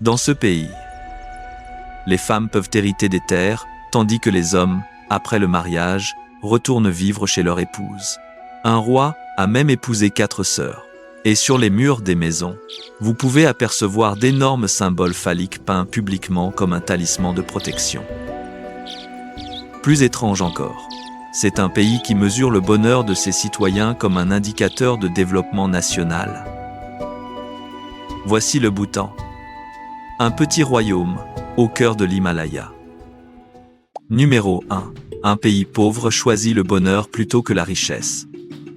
Dans ce pays, les femmes peuvent hériter des terres, tandis que les hommes, après le mariage, retournent vivre chez leur épouse. Un roi a même épousé 4 sœurs. Et sur les murs des maisons, vous pouvez apercevoir d'énormes symboles phalliques peints publiquement comme un talisman de protection. Plus étrange encore, c'est un pays qui mesure le bonheur de ses citoyens comme un indicateur de développement national. Voici le Bhoutan, un petit royaume au cœur de l'Himalaya. Numéro 1. Un pays pauvre choisit le bonheur plutôt que la richesse.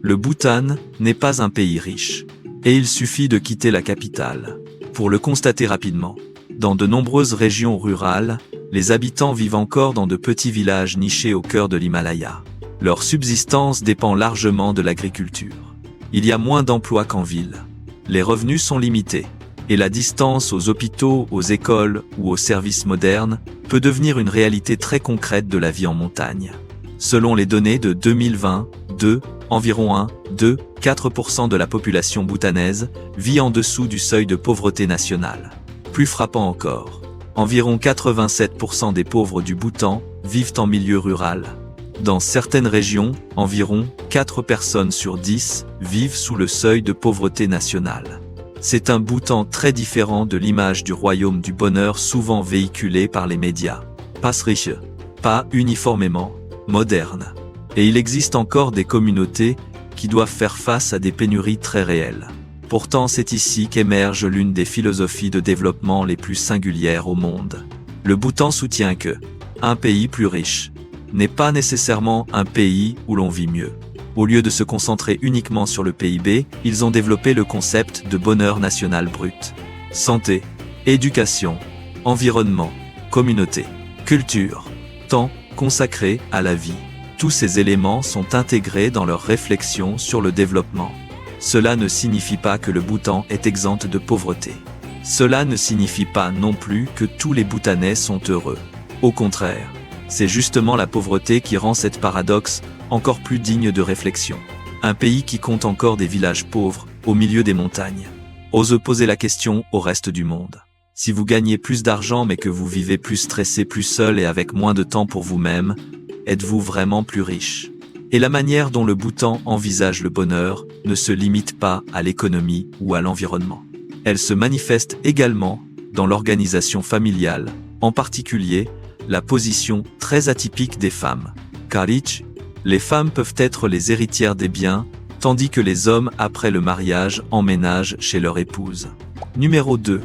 Le Bhoutan n'est pas un pays riche, et il suffit de quitter la capitale pour le constater rapidement. Dans de nombreuses régions rurales, les habitants vivent encore dans de petits villages nichés au cœur de l'Himalaya. Leur subsistance dépend largement de l'agriculture. Il y a moins d'emplois qu'en ville. Les revenus sont limités, et la distance aux hôpitaux, aux écoles ou aux services modernes peut devenir une réalité très concrète de la vie en montagne. Selon les données de 2022, environ 4% de la population bhoutanaise vit en dessous du seuil de pauvreté nationale. Plus frappant encore, environ 87% des pauvres du Bhoutan vivent en milieu rural. Dans certaines régions, environ 4 personnes sur 10 vivent sous le seuil de pauvreté nationale. C'est un Bhoutan très différent de l'image du royaume du bonheur souvent véhiculée par les médias. Pas riche, pas uniformément moderne. Et il existe encore des communautés qui doivent faire face à des pénuries très réelles. Pourtant, c'est ici qu'émerge l'une des philosophies de développement les plus singulières au monde. Le Bhoutan soutient que un pays plus riche n'est pas nécessairement un pays où l'on vit mieux. Au lieu de se concentrer uniquement sur le PIB, ils ont développé le concept de bonheur national brut. Santé, éducation, environnement, communauté, culture, temps consacré à la vie. Tous ces éléments sont intégrés dans leur réflexion sur le développement. Cela ne signifie pas que le Bhoutan est exempt de pauvreté. Cela ne signifie pas non plus que tous les Bhoutanais sont heureux. Au contraire, c'est justement la pauvreté qui rend cette paradoxe encore plus digne de réflexion. Un pays qui compte encore des villages pauvres, au milieu des montagnes. Ose poser la question au reste du monde. Si vous gagnez plus d'argent mais que vous vivez plus stressé, plus seul et avec moins de temps pour vous-même, êtes-vous vraiment plus riche? Et la manière dont le Bhoutan envisage le bonheur ne se limite pas à l'économie ou à l'environnement. Elle se manifeste également dans l'organisation familiale, en particulier la position très atypique des femmes. Car riches, les femmes peuvent être les héritières des biens, tandis que les hommes, après le mariage, emménagent chez leur épouse. Numéro 2.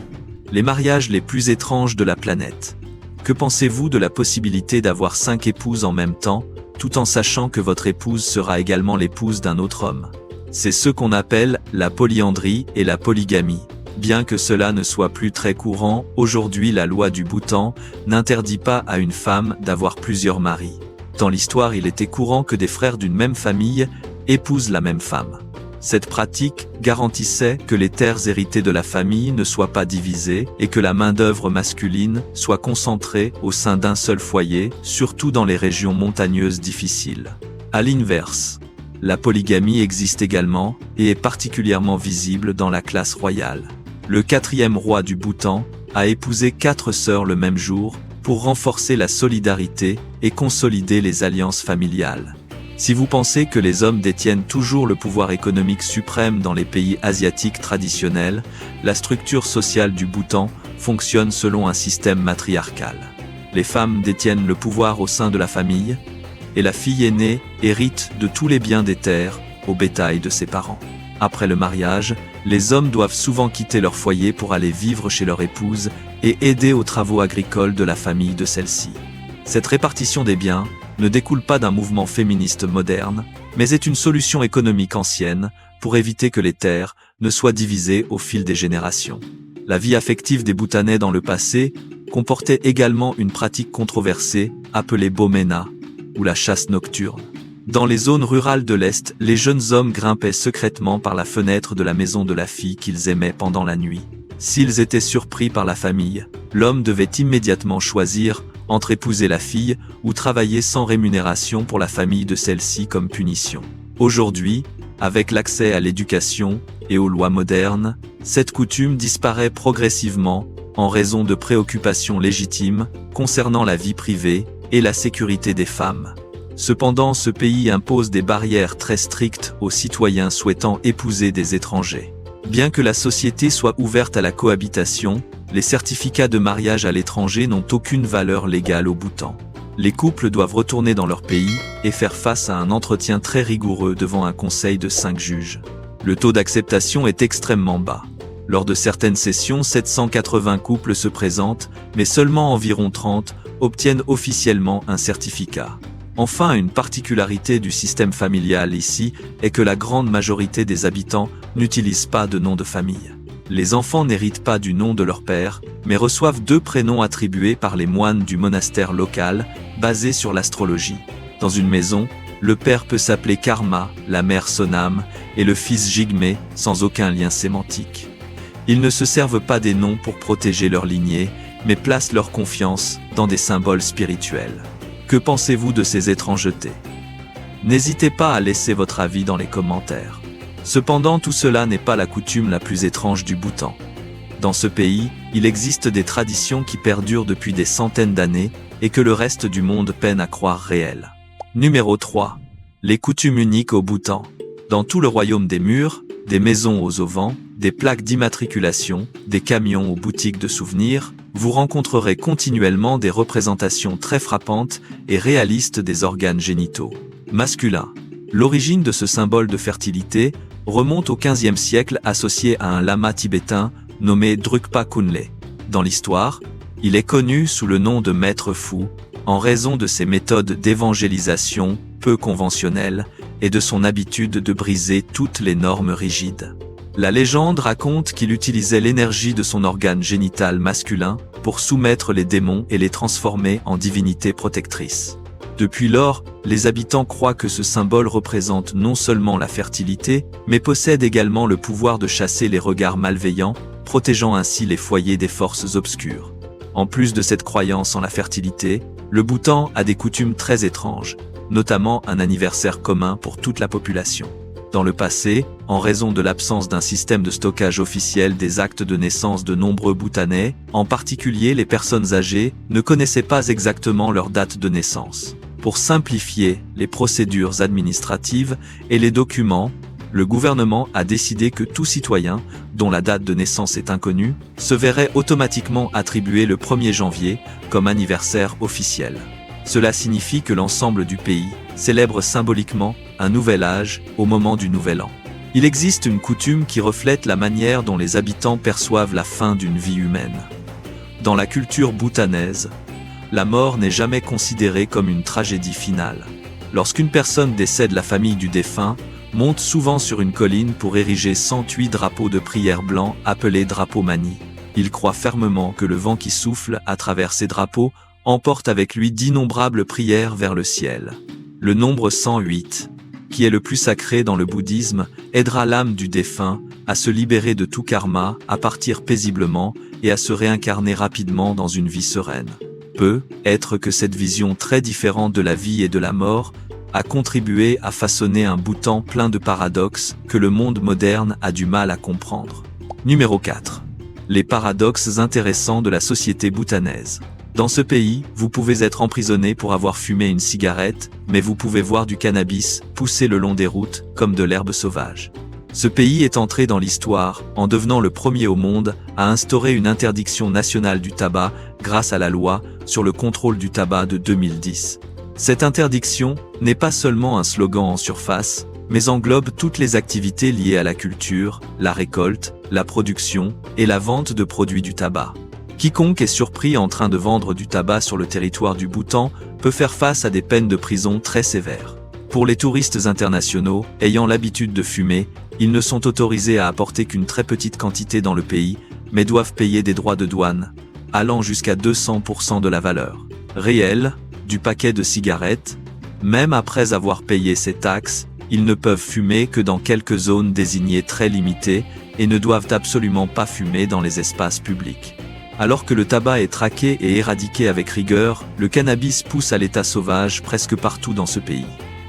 Les mariages les plus étranges de la planète. Que pensez-vous de la possibilité d'avoir 5 épouses en même temps, tout en sachant que votre épouse sera également l'épouse d'un autre homme? C'est ce qu'on appelle la polyandrie et la polygamie. Bien que cela ne soit plus très courant, aujourd'hui la loi du Bhoutan n'interdit pas à une femme d'avoir plusieurs maris. Dans l'histoire, il était courant que des frères d'une même famille épousent la même femme. Cette pratique garantissait que les terres héritées de la famille ne soient pas divisées et que la main-d'œuvre masculine soit concentrée au sein d'un seul foyer, surtout dans les régions montagneuses difficiles. À l'inverse, la polygamie existe également et est particulièrement visible dans la classe royale. Le 4e roi du Bhoutan a épousé 4 sœurs le même jour pour renforcer la solidarité et consolider les alliances familiales. Si vous pensez que les hommes détiennent toujours le pouvoir économique suprême dans les pays asiatiques traditionnels, la structure sociale du Bhoutan fonctionne selon un système matriarcal. Les femmes détiennent le pouvoir au sein de la famille, et la fille aînée hérite de tous les biens des terres, au bétail de ses parents. Après le mariage, les hommes doivent souvent quitter leur foyer pour aller vivre chez leur épouse et aider aux travaux agricoles de la famille de celle-ci. Cette répartition des biens ne découle pas d'un mouvement féministe moderne, mais est une solution économique ancienne pour éviter que les terres ne soient divisées au fil des générations. La vie affective des Bhoutanais dans le passé comportait également une pratique controversée appelée Bomena, ou la chasse nocturne. Dans les zones rurales de l'Est, les jeunes hommes grimpaient secrètement par la fenêtre de la maison de la fille qu'ils aimaient pendant la nuit. S'ils étaient surpris par la famille, l'homme devait immédiatement choisir entre épouser la fille ou travailler sans rémunération pour la famille de celle-ci comme punition. Aujourd'hui, avec l'accès à l'éducation et aux lois modernes, cette coutume disparaît progressivement en raison de préoccupations légitimes concernant la vie privée et la sécurité des femmes. Cependant, ce pays impose des barrières très strictes aux citoyens souhaitant épouser des étrangers. Bien que la société soit ouverte à la cohabitation, les certificats de mariage à l'étranger n'ont aucune valeur légale au Bhoutan. Les couples doivent retourner dans leur pays et faire face à un entretien très rigoureux devant un conseil de 5 juges. Le taux d'acceptation est extrêmement bas. Lors de certaines sessions, 780 couples se présentent, mais seulement environ 30 obtiennent officiellement un certificat. Enfin, une particularité du système familial ici est que la grande majorité des habitants n'utilisent pas de nom de famille. Les enfants n'héritent pas du nom de leur père, mais reçoivent 2 prénoms attribués par les moines du monastère local, basés sur l'astrologie. Dans une maison, le père peut s'appeler Karma, la mère Sonam, et le fils Jigme, sans aucun lien sémantique. Ils ne se servent pas des noms pour protéger leur lignée, mais placent leur confiance dans des symboles spirituels. Que pensez-vous de ces étrangetés? N'hésitez pas à laisser votre avis dans les commentaires. Cependant, tout cela n'est pas la coutume la plus étrange du Bhoutan. Dans ce pays, il existe des traditions qui perdurent depuis des centaines d'années et que le reste du monde peine à croire réelles. Numéro 3. Les coutumes uniques au Bhoutan. Dans tout le royaume des murs, des maisons aux auvents, des plaques d'immatriculation, des camions aux boutiques de souvenirs, vous rencontrerez continuellement des représentations très frappantes et réalistes des organes génitaux masculins. L'origine de ce symbole de fertilité remonte au XVe siècle associé à un lama tibétain nommé Drukpa Kunle. Dans l'histoire, il est connu sous le nom de maître fou, en raison de ses méthodes d'évangélisation peu conventionnelles et de son habitude de briser toutes les normes rigides. La légende raconte qu'il utilisait l'énergie de son organe génital masculin pour soumettre les démons et les transformer en divinités protectrices. Depuis lors, les habitants croient que ce symbole représente non seulement la fertilité, mais possède également le pouvoir de chasser les regards malveillants, protégeant ainsi les foyers des forces obscures. En plus de cette croyance en la fertilité, le Bhoutan a des coutumes très étranges, notamment un anniversaire commun pour toute la population. Dans le passé, en raison de l'absence d'un système de stockage officiel des actes de naissance de nombreux Bhoutanais, en particulier les personnes âgées, ne connaissaient pas exactement leur date de naissance. Pour simplifier les procédures administratives et les documents, le gouvernement a décidé que tout citoyen, dont la date de naissance est inconnue, se verrait automatiquement attribuer le 1er janvier comme anniversaire officiel. Cela signifie que l'ensemble du pays célèbre symboliquement un nouvel âge au moment du nouvel an. Il existe une coutume qui reflète la manière dont les habitants perçoivent la fin d'une vie humaine. Dans la culture bhoutanaise, la mort n'est jamais considérée comme une tragédie finale. Lorsqu'une personne décède, la famille du défunt monte souvent sur une colline pour ériger 108 drapeaux de prière blancs appelés drapeaux mani. Ils croient fermement que le vent qui souffle à travers ces drapeaux emporte avec lui d'innombrables prières vers le ciel. Le nombre 108, qui est le plus sacré dans le bouddhisme, aidera l'âme du défunt à se libérer de tout karma, à partir paisiblement et à se réincarner rapidement dans une vie sereine. Peut être que cette vision très différente de la vie et de la mort a contribué à façonner un Bhoutan plein de paradoxes que le monde moderne a du mal à comprendre. Numéro 4. Les paradoxes intéressants de la société bhoutanaise. Dans ce pays, vous pouvez être emprisonné pour avoir fumé une cigarette, mais vous pouvez voir du cannabis pousser le long des routes comme de l'herbe sauvage. Ce pays est entré dans l'histoire en devenant le premier au monde à instaurer une interdiction nationale du tabac grâce à la loi sur le contrôle du tabac de 2010. Cette interdiction n'est pas seulement un slogan en surface, mais englobe toutes les activités liées à la culture, la récolte, la production et la vente de produits du tabac. Quiconque est surpris en train de vendre du tabac sur le territoire du Bhoutan peut faire face à des peines de prison très sévères. Pour les touristes internationaux ayant l'habitude de fumer, ils ne sont autorisés à apporter qu'une très petite quantité dans le pays, mais doivent payer des droits de douane, allant jusqu'à 200% de la valeur réelle du paquet de cigarettes. Même après avoir payé ces taxes, ils ne peuvent fumer que dans quelques zones désignées très limitées et ne doivent absolument pas fumer dans les espaces publics. Alors que le tabac est traqué et éradiqué avec rigueur, le cannabis pousse à l'état sauvage presque partout dans ce pays.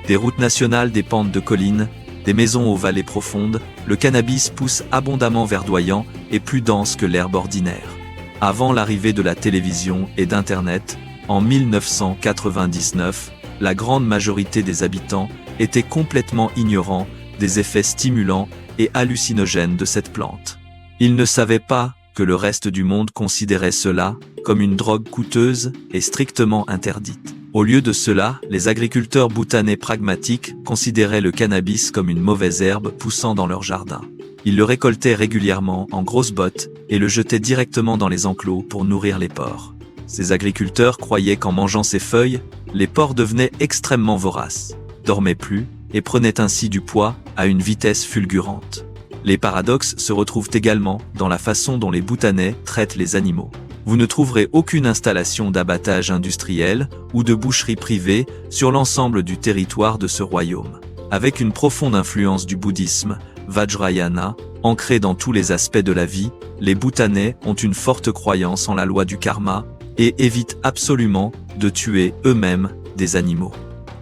Des routes nationales, des pentes de collines, des maisons aux vallées profondes, le cannabis pousse abondamment verdoyant et plus dense que l'herbe ordinaire. Avant l'arrivée de la télévision et d'Internet, en 1999, la grande majorité des habitants étaient complètement ignorants des effets stimulants et hallucinogènes de cette plante. Ils ne savaient pas que le reste du monde considérait cela comme une drogue coûteuse et strictement interdite. Au lieu de cela, les agriculteurs bhoutanais pragmatiques considéraient le cannabis comme une mauvaise herbe poussant dans leur jardin. Ils le récoltaient régulièrement en grosses bottes et le jetaient directement dans les enclos pour nourrir les porcs. Ces agriculteurs croyaient qu'en mangeant ces feuilles, les porcs devenaient extrêmement voraces, dormaient plus et prenaient ainsi du poids à une vitesse fulgurante. Les paradoxes se retrouvent également dans la façon dont les Bhoutanais traitent les animaux. Vous ne trouverez aucune installation d'abattage industriel ou de boucherie privée sur l'ensemble du territoire de ce royaume. Avec une profonde influence du bouddhisme, Vajrayana, ancrée dans tous les aspects de la vie, les Bhoutanais ont une forte croyance en la loi du karma et évitent absolument de tuer eux-mêmes des animaux.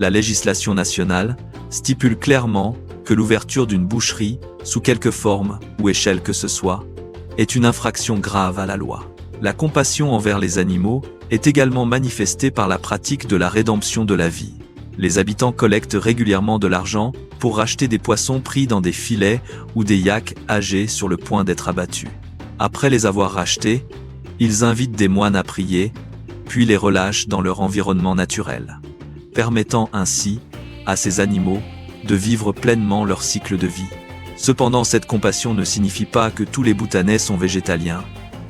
La législation nationale stipule clairement que l'ouverture d'une boucherie, sous quelque forme ou échelle que ce soit, est une infraction grave à la loi. La compassion envers les animaux est également manifestée par la pratique de la rédemption de la vie. Les habitants collectent régulièrement de l'argent pour racheter des poissons pris dans des filets ou des yaks âgés sur le point d'être abattus. Après les avoir rachetés, ils invitent des moines à prier, puis les relâchent dans leur environnement naturel, permettant ainsi à ces animaux de vivre pleinement leur cycle de vie. Cependant, cette compassion ne signifie pas que tous les Bhoutanais sont végétaliens.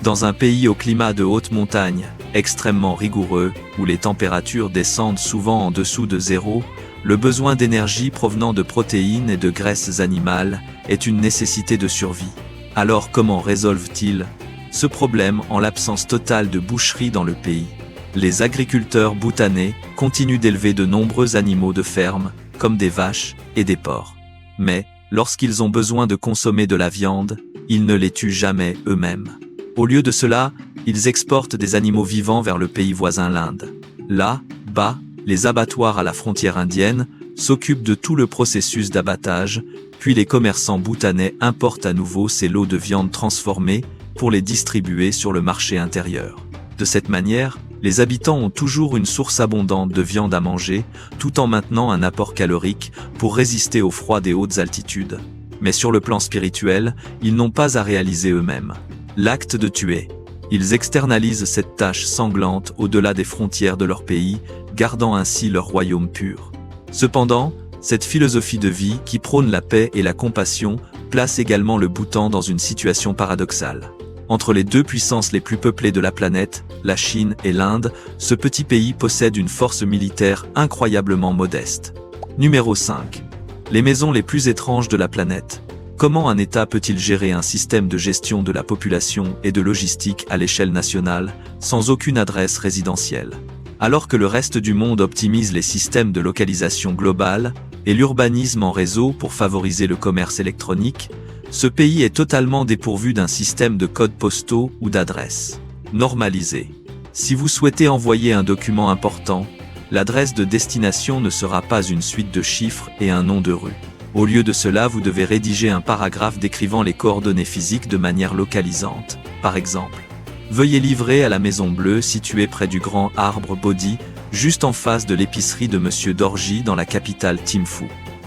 Dans un pays au climat de haute montagne, extrêmement rigoureux, où les températures descendent souvent en dessous de zéro, le besoin d'énergie provenant de protéines et de graisses animales est une nécessité de survie. Alors comment résolvent-ils ce problème en l'absence totale de boucherie dans le pays? Les agriculteurs bhoutanais continuent d'élever de nombreux animaux de ferme, comme des vaches et des porcs. Mais, lorsqu'ils ont besoin de consommer de la viande, ils ne les tuent jamais eux-mêmes. Au lieu de cela, ils exportent des animaux vivants vers le pays voisin, l'Inde. Là-bas, les abattoirs à la frontière indienne s'occupent de tout le processus d'abattage, puis les commerçants bhoutanais importent à nouveau ces lots de viande transformés pour les distribuer sur le marché intérieur. De cette manière, les habitants ont toujours une source abondante de viande à manger, tout en maintenant un apport calorique pour résister au froid des hautes altitudes. Mais sur le plan spirituel, ils n'ont pas à réaliser eux-mêmes l'acte de tuer. Ils externalisent cette tâche sanglante au-delà des frontières de leur pays, gardant ainsi leur royaume pur. Cependant, cette philosophie de vie qui prône la paix et la compassion place également le Bhoutan dans une situation paradoxale. Entre les deux puissances les plus peuplées de la planète, la Chine et l'Inde, ce petit pays possède une force militaire incroyablement modeste. Numéro 5. Les maisons les plus étranges de la planète. Comment un État peut-il gérer un système de gestion de la population et de logistique à l'échelle nationale, sans aucune adresse résidentielle? Alors que le reste du monde optimise les systèmes de localisation globale et l'urbanisme en réseau pour favoriser le commerce électronique, ce pays est totalement dépourvu d'un système de codes postaux ou d'adresses normalisées. Si vous souhaitez envoyer un document important, l'adresse de destination ne sera pas une suite de chiffres et un nom de rue. Au lieu de cela, vous devez rédiger un paragraphe décrivant les coordonnées physiques de manière localisante. Par exemple, veuillez livrer à la Maison Bleue située près du Grand Arbre Bodhi, juste en face de l'épicerie de Monsieur Dorji dans la capitale Thimphu.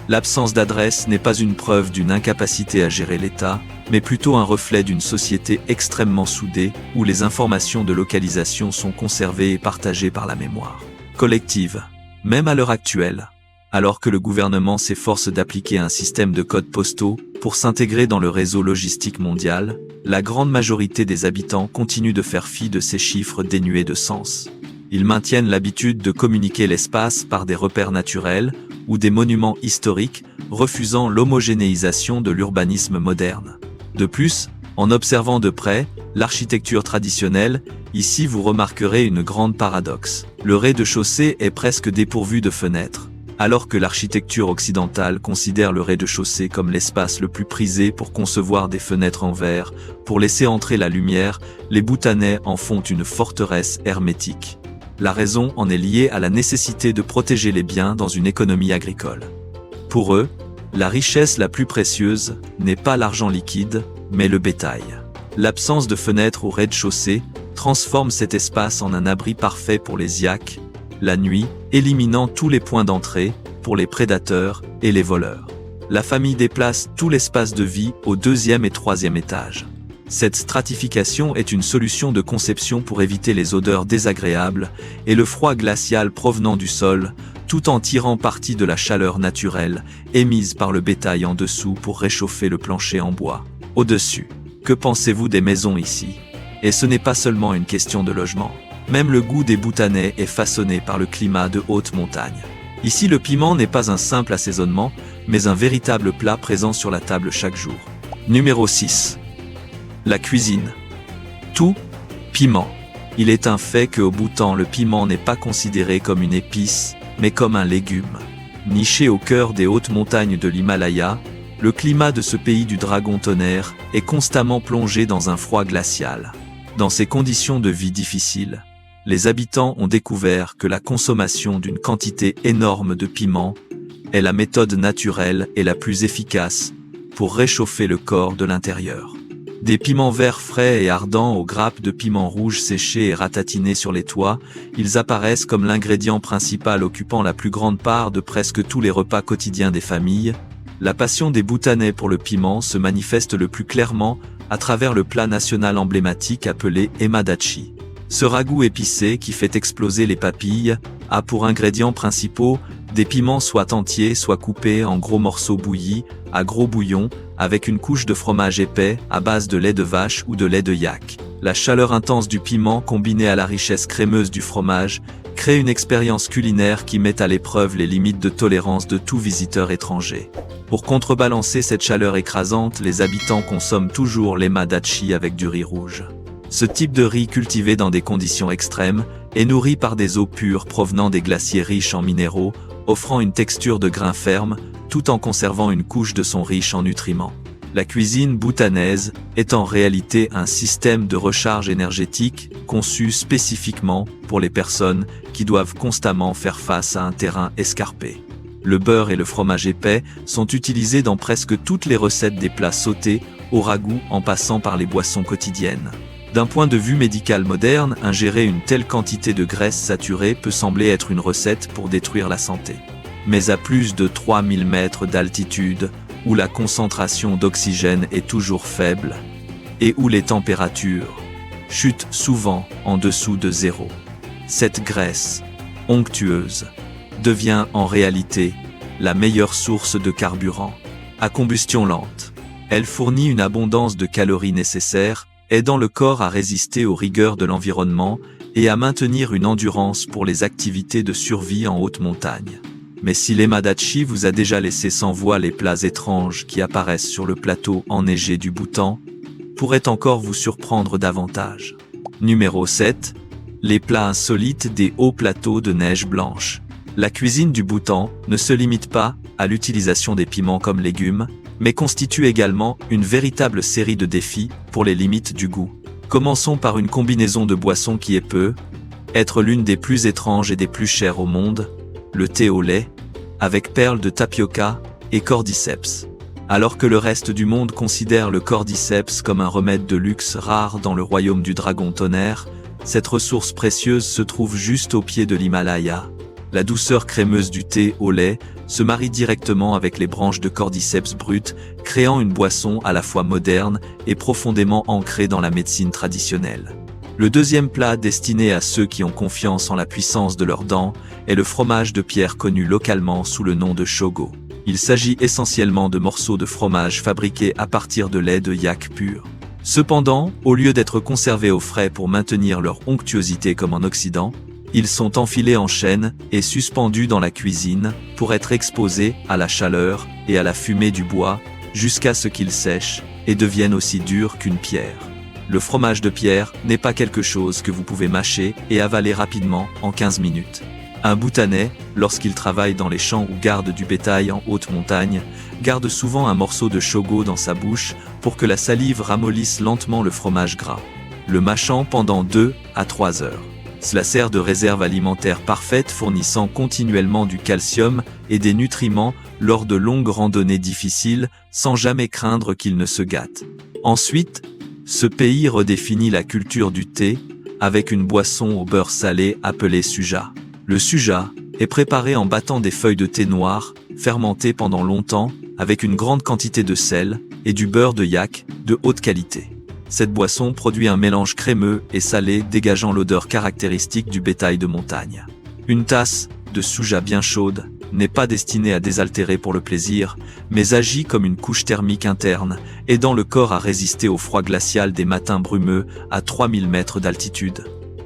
L'absence d'adresse n'est pas une preuve d'une incapacité à gérer l'État, mais plutôt un reflet d'une société extrêmement soudée où les informations de localisation sont conservées et partagées par la mémoire collective. Même à l'heure actuelle, alors que le gouvernement s'efforce d'appliquer un système de codes postaux pour s'intégrer dans le réseau logistique mondial, la grande majorité des habitants continuent de faire fi de ces chiffres dénués de sens. Ils maintiennent l'habitude de communiquer l'espace par des repères naturels ou des monuments historiques, refusant l'homogénéisation de l'urbanisme moderne. De plus, en observant de près l'architecture traditionnelle, ici vous remarquerez une grande paradoxe. Le rez-de-chaussée est presque dépourvu de fenêtres. Alors que l'architecture occidentale considère le rez-de-chaussée comme l'espace le plus prisé pour concevoir des fenêtres en verre, pour laisser entrer la lumière, les Bhoutanais en font une forteresse hermétique. La raison en est liée à la nécessité de protéger les biens dans une économie agricole. Pour eux, la richesse la plus précieuse n'est pas l'argent liquide, mais le bétail. L'absence de fenêtres au rez-de-chaussée transforme cet espace en un abri parfait pour les yaks, la nuit, éliminant tous les points d'entrée, pour les prédateurs et les voleurs. La famille déplace tout l'espace de vie au 2e et 3e étage. Cette stratification est une solution de conception pour éviter les odeurs désagréables et le froid glacial provenant du sol, tout en tirant parti de la chaleur naturelle émise par le bétail en dessous pour réchauffer le plancher en bois. Au-dessus, que pensez-vous des maisons ici? Et ce n'est pas seulement une question de logement. Même le goût des Bhoutanais est façonné par le climat de haute montagne. Ici, le piment n'est pas un simple assaisonnement, mais un véritable plat présent sur la table chaque jour. Numéro 6. La cuisine. Tout, piment. Il est un fait qu'au Bhoutan, le piment n'est pas considéré comme une épice, mais comme un légume. Niché au cœur des hautes montagnes de l'Himalaya, le climat de ce pays du dragon tonnerre est constamment plongé dans un froid glacial. Dans ces conditions de vie difficiles, les habitants ont découvert que la consommation d'une quantité énorme de piment est la méthode naturelle et la plus efficace pour réchauffer le corps de l'intérieur. Des piments verts frais et ardents aux grappes de piment rouge séchés et ratatinés sur les toits, ils apparaissent comme l'ingrédient principal occupant la plus grande part de presque tous les repas quotidiens des familles. La passion des Bhoutanais pour le piment se manifeste le plus clairement à travers le plat national emblématique appelé Emadachi. Ce ragoût épicé qui fait exploser les papilles a pour ingrédients principaux des piments soit entiers, soit coupés en gros morceaux bouillis, à gros bouillon, avec une couche de fromage épais à base de lait de vache ou de lait de yak. La chaleur intense du piment combinée à la richesse crémeuse du fromage crée une expérience culinaire qui met à l'épreuve les limites de tolérance de tout visiteur étranger. Pour contrebalancer cette chaleur écrasante, les habitants consomment toujours l'emadachi avec du riz rouge. Ce type de riz cultivé dans des conditions extrêmes est nourri par des eaux pures provenant des glaciers riches en minéraux, offrant une texture de grain ferme, tout en conservant une couche de son riche en nutriments. La cuisine bhoutanaise est en réalité un système de recharge énergétique conçu spécifiquement pour les personnes qui doivent constamment faire face à un terrain escarpé. Le beurre et le fromage épais sont utilisés dans presque toutes les recettes des plats sautés, au ragoût en passant par les boissons quotidiennes. D'un point de vue médical moderne, ingérer une telle quantité de graisse saturée peut sembler être une recette pour détruire la santé. Mais à plus de 3000 mètres d'altitude, où la concentration d'oxygène est toujours faible, et où les températures chutent souvent en dessous de zéro, cette graisse, onctueuse, devient en réalité la meilleure source de carburant. À combustion lente, elle fournit une abondance de calories nécessaires, aidant le corps à résister aux rigueurs de l'environnement et à maintenir une endurance pour les activités de survie en haute montagne. Mais si l'emadachi vous a déjà laissé sans voix, les plats étranges qui apparaissent sur le plateau enneigé du Bhoutan pourraient encore vous surprendre davantage. Numéro 7. Les plats insolites des hauts plateaux de neige blanche. La cuisine du Bhoutan ne se limite pas à l'utilisation des piments comme légumes, mais constitue également une véritable série de défis pour les limites du goût. Commençons par une combinaison de boissons qui peut être l'une des plus étranges et des plus chères au monde, le thé au lait, avec perles de tapioca et cordyceps. Alors que le reste du monde considère le cordyceps comme un remède de luxe rare dans le royaume du dragon tonnerre, cette ressource précieuse se trouve juste au pied de l'Himalaya. La douceur crémeuse du thé au lait se marie directement avec les branches de cordyceps brutes, créant une boisson à la fois moderne et profondément ancrée dans la médecine traditionnelle. Le deuxième plat destiné à ceux qui ont confiance en la puissance de leurs dents est le fromage de pierre connu localement sous le nom de shogo. Il s'agit essentiellement de morceaux de fromage fabriqués à partir de lait de yak pur. Cependant, au lieu d'être conservés au frais pour maintenir leur onctuosité comme en Occident, ils sont enfilés en chaîne et suspendus dans la cuisine pour être exposés à la chaleur et à la fumée du bois jusqu'à ce qu'ils sèchent et deviennent aussi durs qu'une pierre. Le fromage de pierre n'est pas quelque chose que vous pouvez mâcher et avaler rapidement en 15 minutes. Un Bhoutanais, lorsqu'il travaille dans les champs ou garde du bétail en haute montagne, garde souvent un morceau de shogo dans sa bouche pour que la salive ramollisse lentement le fromage gras, le mâchant pendant 2 à 3 heures. Cela sert de réserve alimentaire parfaite, fournissant continuellement du calcium et des nutriments lors de longues randonnées difficiles, sans jamais craindre qu'il ne se gâte. Ensuite, ce pays redéfinit la culture du thé, avec une boisson au beurre salé appelée suja. Le suja est préparé en battant des feuilles de thé noir, fermentées pendant longtemps, avec une grande quantité de sel et du beurre de yak de haute qualité. Cette boisson produit un mélange crémeux et salé dégageant l'odeur caractéristique du bétail de montagne. Une tasse de suja bien chaude n'est pas destinée à désaltérer pour le plaisir, mais agit comme une couche thermique interne, aidant le corps à résister au froid glacial des matins brumeux à 3000 mètres d'altitude.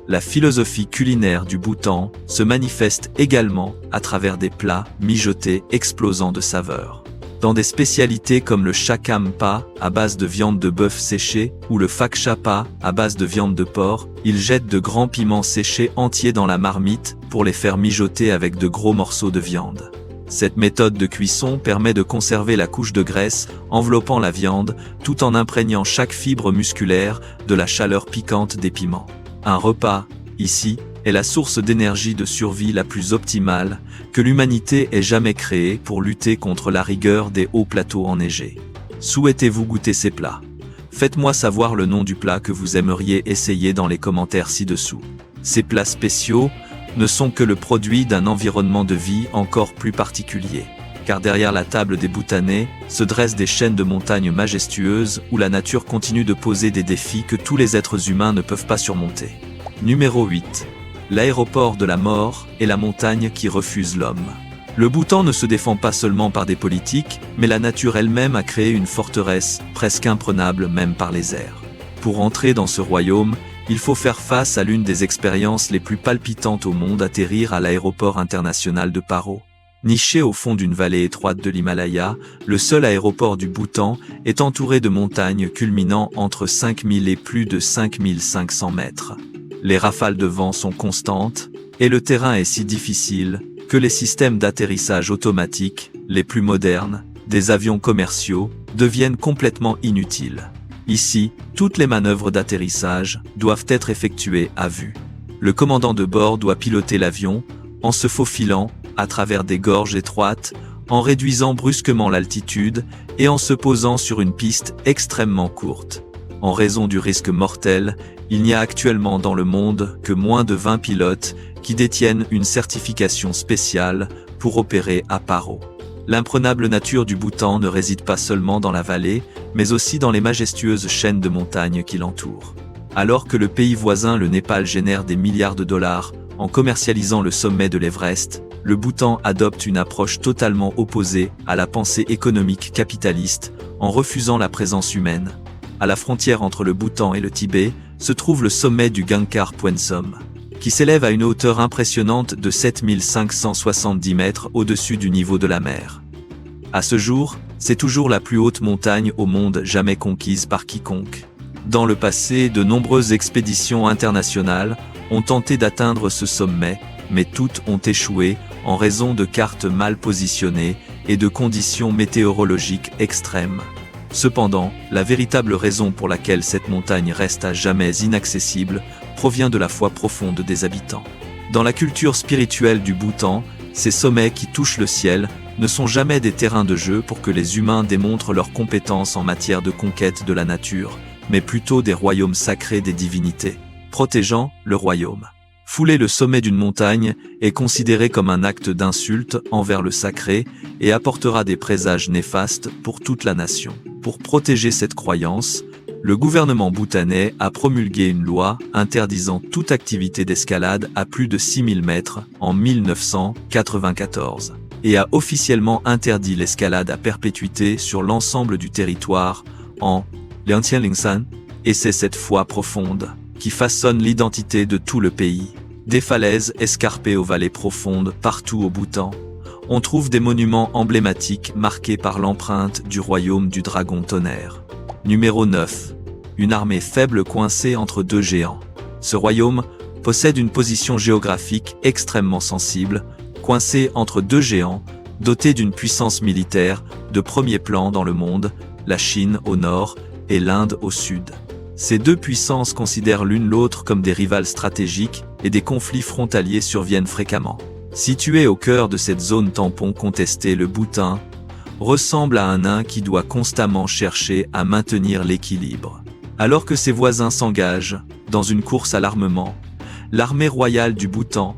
La philosophie culinaire du Bhoutan se manifeste également à travers des plats mijotés explosant de saveurs. Dans des spécialités comme le chakam pa à base de viande de bœuf séchée ou le faksha pa à base de viande de porc, ils jettent de grands piments séchés entiers dans la marmite pour les faire mijoter avec de gros morceaux de viande. Cette méthode de cuisson permet de conserver la couche de graisse enveloppant la viande tout en imprégnant chaque fibre musculaire de la chaleur piquante des piments. Un repas, ici, est la source d'énergie de survie la plus optimale que l'humanité ait jamais créée pour lutter contre la rigueur des hauts plateaux enneigés. Souhaitez-vous goûter ces plats? Faites-moi savoir le nom du plat que vous aimeriez essayer dans les commentaires ci-dessous. Ces plats spéciaux ne sont que le produit d'un environnement de vie encore plus particulier. Car derrière la table des Bhoutanais se dressent des chaînes de montagnes majestueuses où la nature continue de poser des défis que tous les êtres humains ne peuvent pas surmonter. Numéro 8. L'aéroport de la mort et la montagne qui refuse l'homme. Le Bhoutan ne se défend pas seulement par des politiques, mais la nature elle-même a créé une forteresse presque imprenable même par les airs. Pour entrer dans ce royaume, il faut faire face à l'une des expériences les plus palpitantes au monde, atterrir à l'aéroport international de Paro. Niché au fond d'une vallée étroite de l'Himalaya, le seul aéroport du Bhoutan est entouré de montagnes culminant entre 5000 et plus de 5500 mètres. Les rafales de vent sont constantes, et le terrain est si difficile que les systèmes d'atterrissage automatique, les plus modernes, des avions commerciaux, deviennent complètement inutiles. Ici, toutes les manœuvres d'atterrissage doivent être effectuées à vue. Le commandant de bord doit piloter l'avion en se faufilant à travers des gorges étroites, en réduisant brusquement l'altitude et en se posant sur une piste extrêmement courte. En raison du risque mortel, il n'y a actuellement dans le monde que moins de 20 pilotes qui détiennent une certification spéciale pour opérer à Paro. L'imprenable nature du Bhoutan ne réside pas seulement dans la vallée, mais aussi dans les majestueuses chaînes de montagnes qui l'entourent. Alors que le pays voisin, le Népal, génère des milliards de dollars en commercialisant le sommet de l'Everest, le Bhoutan adopte une approche totalement opposée à la pensée économique capitaliste en refusant la présence humaine. À la frontière entre le Bhoutan et le Tibet se trouve le sommet du Gangkhar Puensum, qui s'élève à une hauteur impressionnante de 7570 mètres au-dessus du niveau de la mer. À ce jour, c'est toujours la plus haute montagne au monde jamais conquise par quiconque. Dans le passé, de nombreuses expéditions internationales ont tenté d'atteindre ce sommet, mais toutes ont échoué en raison de cartes mal positionnées et de conditions météorologiques extrêmes. Cependant, la véritable raison pour laquelle cette montagne reste à jamais inaccessible provient de la foi profonde des habitants. Dans la culture spirituelle du Bhoutan, ces sommets qui touchent le ciel ne sont jamais des terrains de jeu pour que les humains démontrent leurs compétences en matière de conquête de la nature, mais plutôt des royaumes sacrés des divinités, protégeant le royaume. Fouler le sommet d'une montagne est considéré comme un acte d'insulte envers le sacré et apportera des présages néfastes pour toute la nation. Pour protéger cette croyance, le gouvernement bhoutanais a promulgué une loi interdisant toute activité d'escalade à plus de 6000 mètres en 1994 et a officiellement interdit l'escalade à perpétuité sur l'ensemble du territoire en Liantianlingsan, et c'est cette foi profonde qui façonne l'identité de tout le pays. Des falaises escarpées aux vallées profondes partout au Bhoutan, on trouve des monuments emblématiques marqués par l'empreinte du royaume du dragon tonnerre. Numéro 9. Une armée faible coincée entre deux géants. Ce royaume possède une position géographique extrêmement sensible, coincé entre deux géants, dotés d'une puissance militaire de premier plan dans le monde, la Chine au nord et l'Inde au sud. Ces deux puissances considèrent l'une l'autre comme des rivales stratégiques et des conflits frontaliers surviennent fréquemment. Situé au cœur de cette zone tampon contestée, le Bhoutan ressemble à un nain qui doit constamment chercher à maintenir l'équilibre. Alors que ses voisins s'engagent dans une course à l'armement, l'armée royale du Bhoutan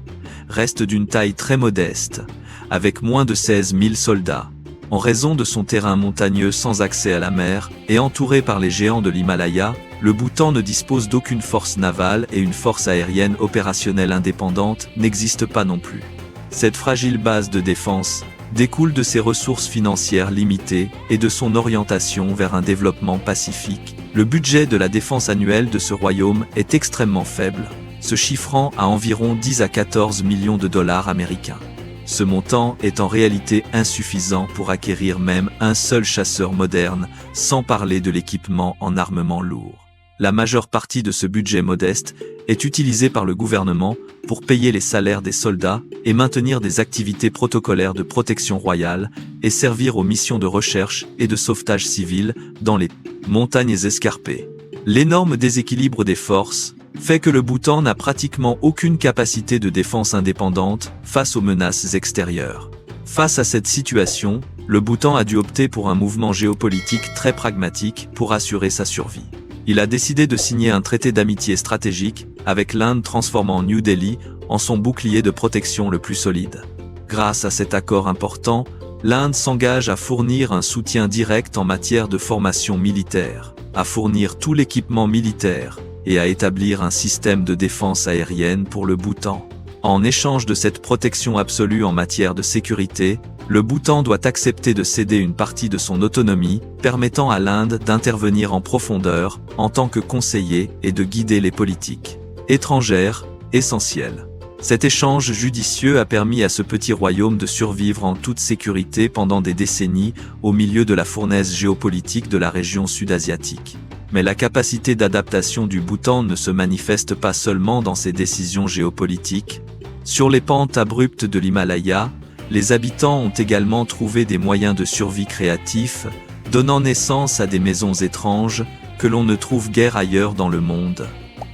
reste d'une taille très modeste, avec moins de 16 000 soldats, en raison de son terrain montagneux sans accès à la mer et entouré par les géants de l'Himalaya. Le Bhoutan ne dispose d'aucune force navale et une force aérienne opérationnelle indépendante n'existe pas non plus. Cette fragile base de défense découle de ses ressources financières limitées et de son orientation vers un développement pacifique. Le budget de la défense annuelle de ce royaume est extrêmement faible, se chiffrant à environ 10 à 14 millions de dollars américains. Ce montant est en réalité insuffisant pour acquérir même un seul chasseur moderne, sans parler de l'équipement en armement lourd. La majeure partie de ce budget modeste est utilisée par le gouvernement pour payer les salaires des soldats et maintenir des activités protocolaires de protection royale et servir aux missions de recherche et de sauvetage civil dans les montagnes escarpées. L'énorme déséquilibre des forces fait que le Bhoutan n'a pratiquement aucune capacité de défense indépendante face aux menaces extérieures. Face à cette situation, le Bhoutan a dû opter pour un mouvement géopolitique très pragmatique pour assurer sa survie. Il a décidé de signer un traité d'amitié stratégique avec l'Inde, transformant New Delhi en son bouclier de protection le plus solide. Grâce à cet accord important, l'Inde s'engage à fournir un soutien direct en matière de formation militaire, à fournir tout l'équipement militaire et à établir un système de défense aérienne pour le Bhoutan. En échange de cette protection absolue en matière de sécurité, le Bhoutan doit accepter de céder une partie de son autonomie, permettant à l'Inde d'intervenir en profondeur en tant que conseiller et de guider les politiques étrangères essentielles. Cet échange judicieux a permis à ce petit royaume de survivre en toute sécurité pendant des décennies au milieu de la fournaise géopolitique de la région sud-asiatique. Mais la capacité d'adaptation du Bhoutan ne se manifeste pas seulement dans ses décisions géopolitiques. Sur les pentes abruptes de l'Himalaya, les habitants ont également trouvé des moyens de survie créatifs, donnant naissance à des maisons étranges que l'on ne trouve guère ailleurs dans le monde.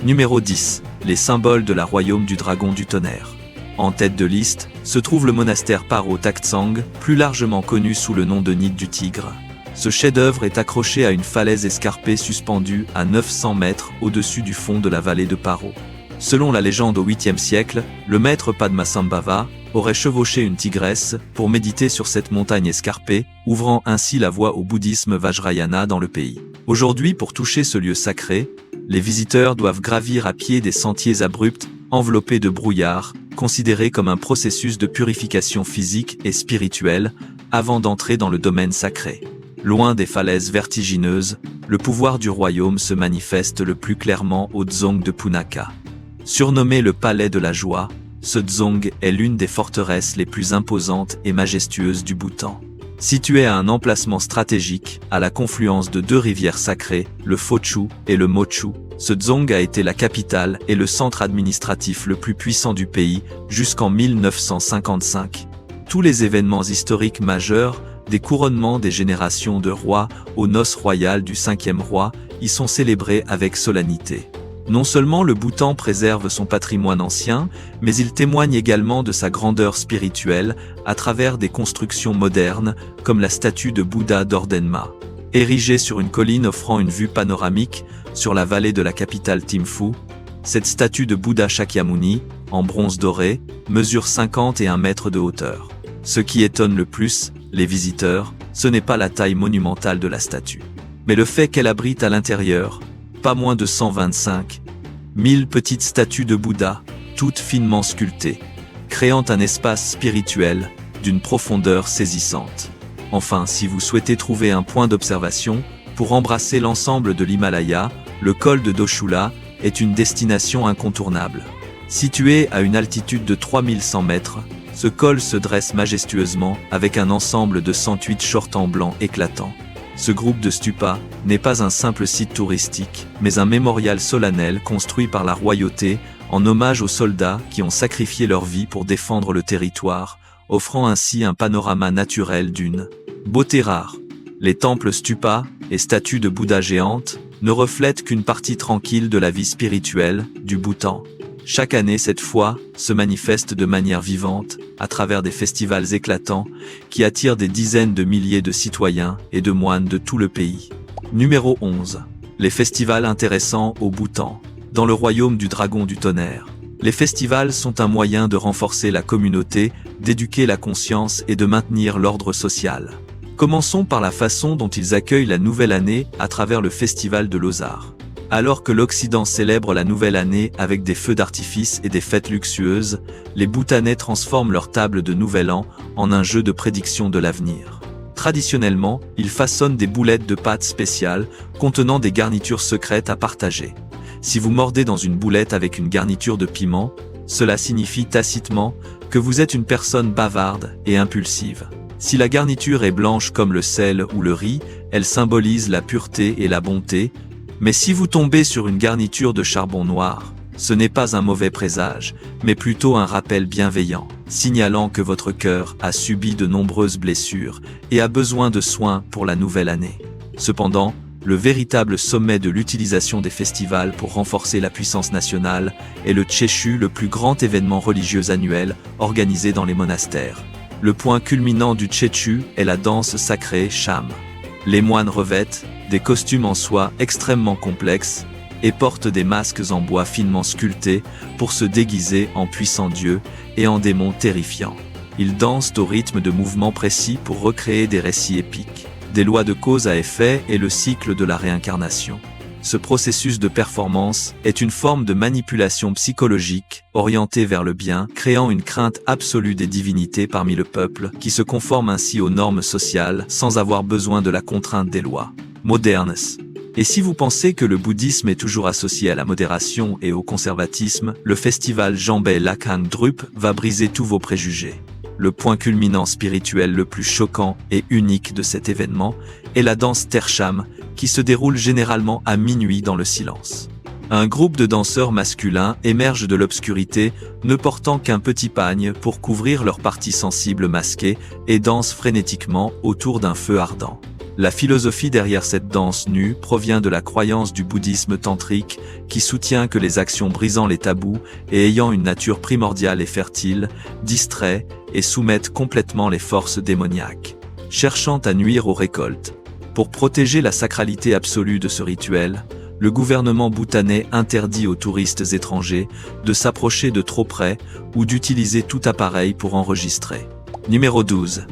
Numéro 10. Les symboles de la royaume du dragon du tonnerre. En tête de liste, se trouve le monastère Paro Taktsang, plus largement connu sous le nom de Nid du Tigre. Ce chef-d'œuvre est accroché à une falaise escarpée suspendue à 900 mètres au-dessus du fond de la vallée de Paro. Selon la légende au 8e siècle, le maître Padmasambhava aurait chevauché une tigresse pour méditer sur cette montagne escarpée, ouvrant ainsi la voie au bouddhisme Vajrayana dans le pays. Aujourd'hui, pour toucher ce lieu sacré, les visiteurs doivent gravir à pied des sentiers abrupts, enveloppés de brouillard, considérés comme un processus de purification physique et spirituelle, avant d'entrer dans le domaine sacré. Loin des falaises vertigineuses, le pouvoir du royaume se manifeste le plus clairement au Dzong de Punakha. Surnommé le palais de la joie, ce Dzong est l'une des forteresses les plus imposantes et majestueuses du Bhoutan. Situé à un emplacement stratégique, à la confluence de deux rivières sacrées, le Phochu et le Mochu, ce Dzong a été la capitale et le centre administratif le plus puissant du pays jusqu'en 1955. Tous les événements historiques majeurs, des couronnements des générations de rois aux noces royales du 5e roi, y sont célébrés avec solennité. Non seulement le Bhoutan préserve son patrimoine ancien, mais il témoigne également de sa grandeur spirituelle à travers des constructions modernes, comme la statue de Bouddha d'Ordenma. Érigée sur une colline offrant une vue panoramique sur la vallée de la capitale Thimphu, cette statue de Bouddha Shakyamuni, en bronze doré, mesure 51 mètres de hauteur. Ce qui étonne le plus les visiteurs, ce n'est pas la taille monumentale de la statue, mais le fait qu'elle abrite à l'intérieur pas moins de 125 000 petites statues de Bouddha, toutes finement sculptées, créant un espace spirituel d'une profondeur saisissante. Enfin, si vous souhaitez trouver un point d'observation pour embrasser l'ensemble de l'Himalaya, le col de Doshula est une destination incontournable. Situé à une altitude de 3100 mètres, ce col se dresse majestueusement avec un ensemble de 108 chortans blancs éclatants. Ce groupe de stupas n'est pas un simple site touristique, mais un mémorial solennel construit par la royauté en hommage aux soldats qui ont sacrifié leur vie pour défendre le territoire, offrant ainsi un panorama naturel d'une beauté rare. Les temples stupas et statues de Bouddha géantes ne reflètent qu'une partie tranquille de la vie spirituelle du Bhoutan. Chaque année, cette foi se manifeste de manière vivante à travers des festivals éclatants qui attirent des dizaines de milliers de citoyens et de moines de tout le pays. Numéro 11. Les festivals intéressants au Bhoutan. dans le royaume du dragon du tonnerre. Les festivals sont un moyen de renforcer la communauté, d'éduquer la conscience et de maintenir l'ordre social. Commençons par la façon dont ils accueillent la nouvelle année à travers le festival de Losar. Alors que l'Occident célèbre la nouvelle année avec des feux d'artifice et des fêtes luxueuses, les Bhoutanais transforment leur table de nouvel an en un jeu de prédiction de l'avenir. Traditionnellement, ils façonnent des boulettes de pâte spéciales contenant des garnitures secrètes à partager. Si vous mordez dans une boulette avec une garniture de piment, cela signifie tacitement que vous êtes une personne bavarde et impulsive. Si la garniture est blanche comme le sel ou le riz, elle symbolise la pureté et la bonté, mais si vous tombez sur une garniture de charbon noir, ce n'est pas un mauvais présage, mais plutôt un rappel bienveillant, signalant que votre cœur a subi de nombreuses blessures et a besoin de soins pour la nouvelle année. Cependant, le véritable sommet de l'utilisation des festivals pour renforcer la puissance nationale est le Chechu, le plus grand événement religieux annuel organisé dans les monastères. Le point culminant du Chechu est la danse sacrée Cham. Les moines revêtent des costumes en soie extrêmement complexes et portent des masques en bois finement sculptés pour se déguiser en puissants dieux et en démons terrifiants. Ils dansent au rythme de mouvements précis pour recréer des récits épiques, des lois de cause à effet et le cycle de la réincarnation. Ce processus de performance est une forme de manipulation psychologique orientée vers le bien, créant une crainte absolue des divinités parmi le peuple qui se conforme ainsi aux normes sociales sans avoir besoin de la contrainte des lois modernes. Et si vous pensez que le bouddhisme est toujours associé à la modération et au conservatisme, le festival Jambay Lakhang Drup va briser tous vos préjugés. Le point culminant spirituel le plus choquant et unique de cet événement est la danse Tercham, qui se déroule généralement à minuit dans le silence. Un groupe de danseurs masculins émerge de l'obscurité, ne portant qu'un petit pagne pour couvrir leurs parties sensibles masquées et dansent frénétiquement autour d'un feu ardent. La philosophie derrière cette danse nue provient de la croyance du bouddhisme tantrique qui soutient que les actions brisant les tabous et ayant une nature primordiale et fertile distraient et soumettent complètement les forces démoniaques, cherchant à nuire aux récoltes. Pour protéger la sacralité absolue de ce rituel, le gouvernement bhoutanais interdit aux touristes étrangers de s'approcher de trop près ou d'utiliser tout appareil pour enregistrer. Numéro 12.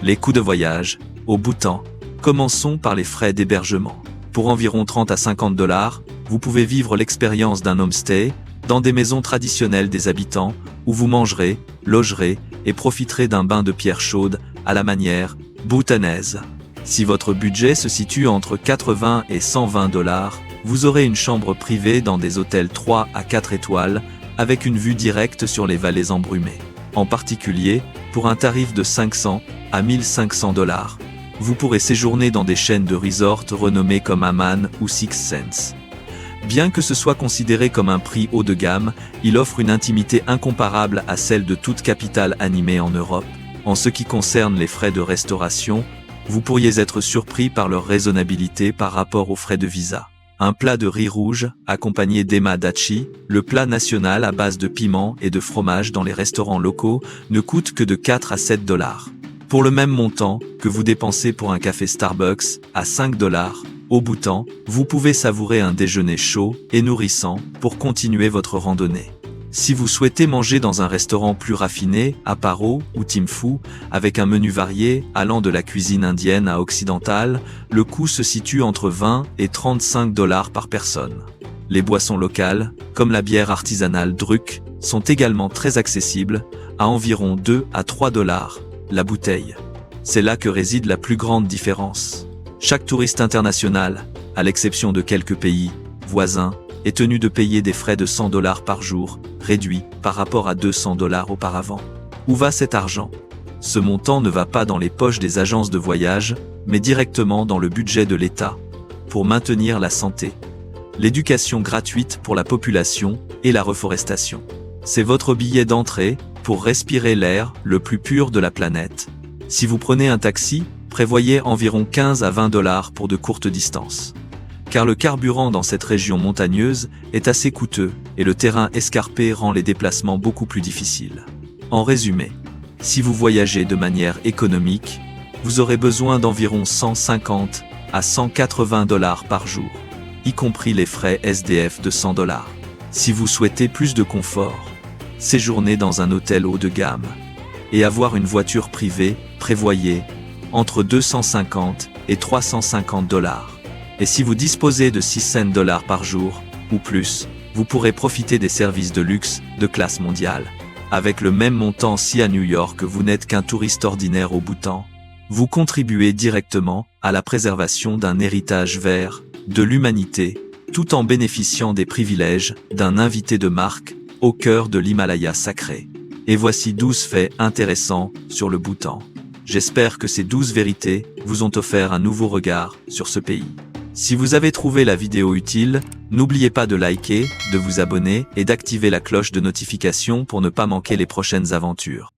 Les coûts de voyage au Bhoutan. Commençons par les frais d'hébergement. Pour environ 30 à 50 $, vous pouvez vivre l'expérience d'un homestay dans des maisons traditionnelles des habitants où vous mangerez, logerez et profiterez d'un bain de pierre chaude à la manière bhoutanaise. Si votre budget se situe entre 80 et 120 $, vous aurez une chambre privée dans des hôtels 3 à 4 étoiles avec une vue directe sur les vallées embrumées. En particulier, pour un tarif de 500 à 1500 $, vous pourrez séjourner dans des chaînes de resorts renommées comme Aman ou Six Sense. Bien que ce soit considéré comme un prix haut de gamme, il offre une intimité incomparable à celle de toute capitale animée en Europe. En ce qui concerne les frais de restauration, vous pourriez être surpris par leur raisonnabilité par rapport aux frais de visa. Un plat de riz rouge, accompagné d'ema dachi, le plat national à base de piment et de fromage dans les restaurants locaux, ne coûte que de 4 à 7 $. Pour le même montant que vous dépensez pour un café Starbucks à 5 $, au Bhoutan, vous pouvez savourer un déjeuner chaud et nourrissant pour continuer votre randonnée. Si vous souhaitez manger dans un restaurant plus raffiné, à Paro ou Thimphu, avec un menu varié allant de la cuisine indienne à occidentale, le coût se situe entre 20 et 35 $ par personne. Les boissons locales, comme la bière artisanale Druk, sont également très accessibles, à environ 2 à 3 $ la bouteille. C'est là que réside la plus grande différence. Chaque touriste international, à l'exception de quelques pays voisins, est tenu de payer des frais de 100 $ par jour, réduits par rapport à 200 $ auparavant. Où va cet argent? Ce montant ne va pas dans les poches des agences de voyage, mais directement dans le budget de l'État, pour maintenir la santé, l'éducation gratuite pour la population et la reforestation. C'est votre billet d'entrée pour respirer l'air le plus pur de la planète. Si vous prenez un taxi, prévoyez environ 15 à 20 $ pour de courtes distances. Car le carburant dans cette région montagneuse est assez coûteux et le terrain escarpé rend les déplacements beaucoup plus difficiles. En résumé, si vous voyagez de manière économique, vous aurez besoin d'environ 150 à 180 $ par jour. y compris les frais SDF de $100. Si vous souhaitez plus de confort, séjourner dans un hôtel haut de gamme et avoir une voiture privée, prévoyez entre 250 et $350. Et si vous disposez de $600 par jour, ou plus, vous pourrez profiter des services de luxe de classe mondiale. Avec le même montant si à New York vous n'êtes qu'un touriste ordinaire au Bhoutan, vous contribuez directement à la préservation d'un héritage vert, de l'humanité, tout en bénéficiant des privilèges d'un invité de marque au cœur de l'Himalaya sacré. Et voici 12 faits intéressants sur le Bhoutan. J'espère que ces 12 vérités vous ont offert un nouveau regard sur ce pays. Si vous avez trouvé la vidéo utile, n'oubliez pas de liker, de vous abonner et d'activer la cloche de notification pour ne pas manquer les prochaines aventures.